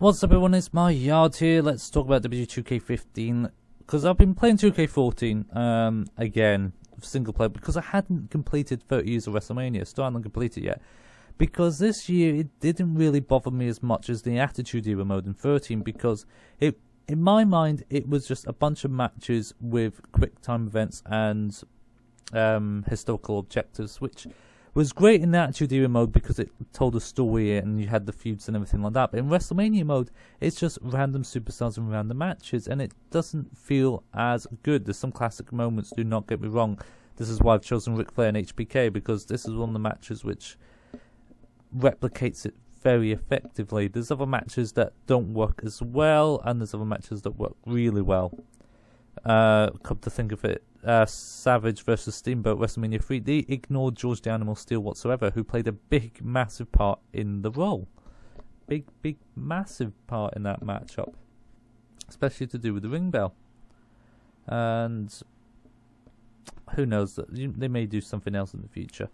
What's up everyone, it's my Yard here. Let's talk about WWE 2K15, because I've been playing 2K14 again, single player, because I hadn't completed 30 years of WrestleMania, still haven't completed yet. Because this year it didn't really bother me as much as the Attitude Era mode in 13, because in my mind it was just a bunch of matches with quick time events and historical objectives, which was great in the Attitude Era mode because it told a story and you had the feuds and everything like that. But in WrestleMania mode, it's just random superstars and random matches, and it doesn't feel as good. There's some classic moments, do not get me wrong. This is why I've chosen Ric Flair and HBK, because this is one of the matches which replicates it very effectively. There's other matches that don't work as well, and there's other matches that work really well. Come to think of it, Savage versus Steamboat WrestleMania 3, they ignored George the Animal Steel whatsoever, who played a big, massive part in the role. Big, massive part in that matchup, especially to do with the ring bell. And who knows, they may do something else in the future.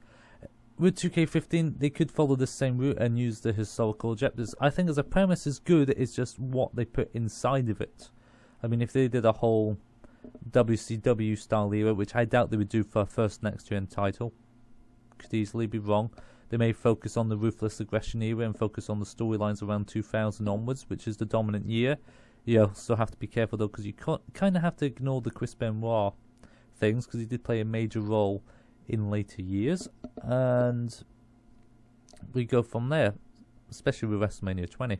With 2K15, they could follow the same route and use the historical objectives. I think as a premise is good, it's just what they put inside of it. I mean, if they did a whole WCW style era, which I doubt they would do for a first next gen title, could easily be wrong. They may focus on the Ruthless Aggression era and focus on the storylines around 2000 onwards, which is the dominant year. You also have to be careful though, because you kind of have to ignore the Chris Benoit things, because he did play a major role in later years, and we go from there, especially with WrestleMania 20.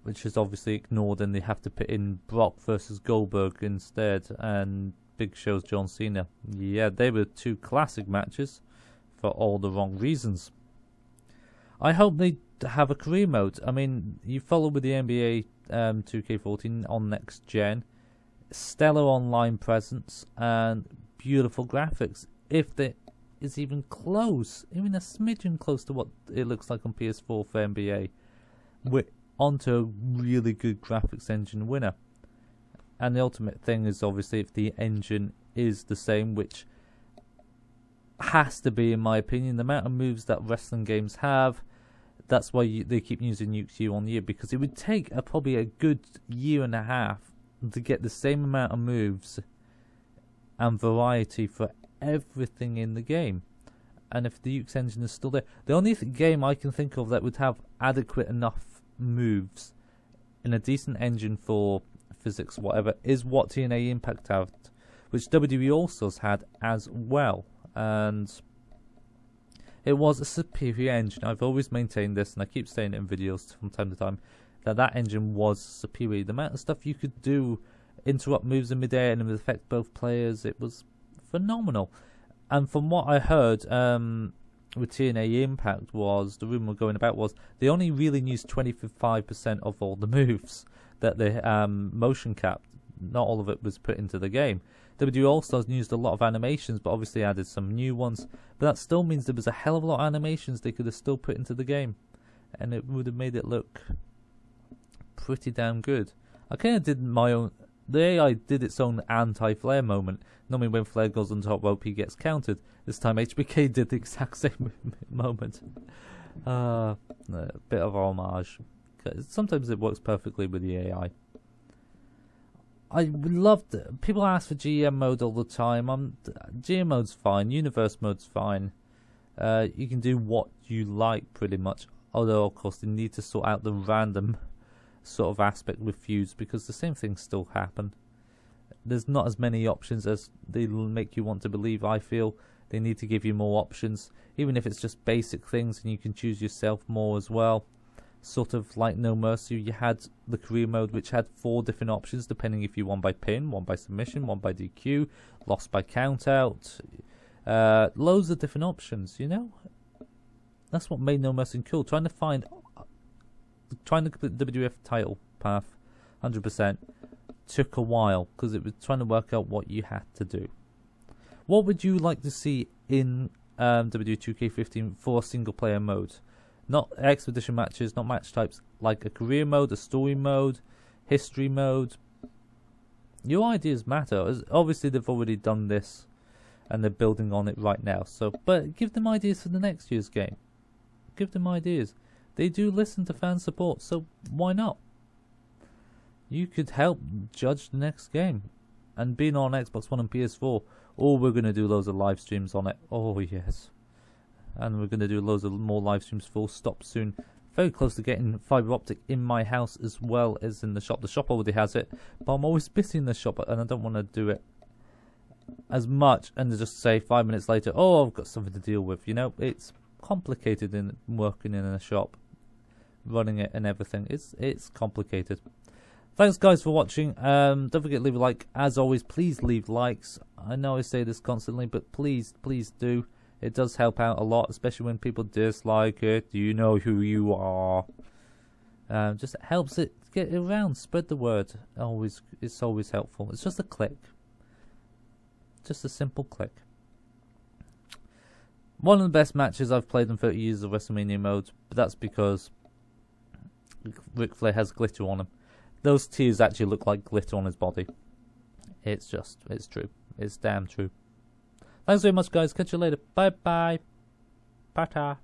Which is obviously ignored, and they have to put in Brock versus Goldberg instead, and Big Show's John Cena. Yeah, they were two classic matches for all the wrong reasons. I hope they have a career mode. I mean, you follow with the NBA 2K14 on next gen, stellar online presence, and beautiful graphics. If there is even close, even a smidgen close to what it looks like on PS4 for NBA, with onto a really good graphics engine winner. And the ultimate thing is obviously if the engine is the same, which has to be in my opinion. The amount of moves that wrestling games have, that's why they keep using Nuke's year on year, because it would take probably a good year and a half to get the same amount of moves and variety for everything in the game. And if the Nuke's engine is still there, the only game I can think of that would have adequate enough moves in a decent engine for physics whatever is what TNA Impact had, which WWE All-Stars had as well, and it was a superior engine. I've always maintained this, and I keep saying it in videos from time to time, that engine was superior. The amount of stuff you could do, interrupt moves in midair and it would affect both players, it was phenomenal. And from what I heard with TNA Impact, was the rumor going about was they only really used 25% of all the moves that they motion capped. Not all of it was put into the game. WWE All-Stars used a lot of animations, but obviously added some new ones. But that still means there was a hell of a lot of animations they could have still put into the game, and it would have made it look pretty damn good. I kind of did my own. The AI did its own anti-Flair moment. Normally when Flair goes on top rope, he gets counted. This time HBK did the exact same moment. A bit of homage. Sometimes it works perfectly with the AI. I loved it. People ask for GM mode all the time. GM mode's fine. Universe mode's fine. You can do what you like pretty much. Although of course they need to sort out the random sort of aspect with feuds, because the same things still happen. There's not as many options as they make you want to believe. I feel they need to give you more options, even if it's just basic things, and you can choose yourself more as well. Sort of like No Mercy, you had the career mode, which had 4 different options depending if you won by pin, won by submission, won by DQ, lost by count out. Loads of different options, you know. That's what made No Mercy cool. Trying to complete the WWF title path 100% took a while, because it was trying to work out what you had to do. What would you like to see in WWE 2K15 for single player mode? Not expedition matches, not match types, like a career mode, a story mode, history mode. Your ideas matter. Obviously they've already done this and they're building on it right now, but give them ideas for the next year's game. Give them ideas. They do listen to fan support, so why not? You could help judge the next game. And being on Xbox One and PS4, we're going to do loads of live streams on it. Oh, yes. And we're going to do loads of more live streams full stop soon. Very close to getting fibre optic in my house as well as in the shop. The shop already has it, but I'm always busy in the shop and I don't want to do it as much and just say 5 minutes later, oh, I've got something to deal with. You know, it's complicated in working in a shop, running it and everything. It's complicated. Thanks guys for watching. Don't forget to leave a like. As always, please leave likes. I know I say this constantly, but please do. It does help out a lot, especially when people dislike it. You know who you are. Just helps it get around, spread the word. It's always helpful. It's just a click. Just a simple click. One of the best matches I've played in 30 years of WrestleMania mode, but that's because Ric Flair has glitter on him. Those tears actually look like glitter on his body. It's true. It's damn true. Thanks very much, guys. Catch you later. Bye-bye. Bye-ta.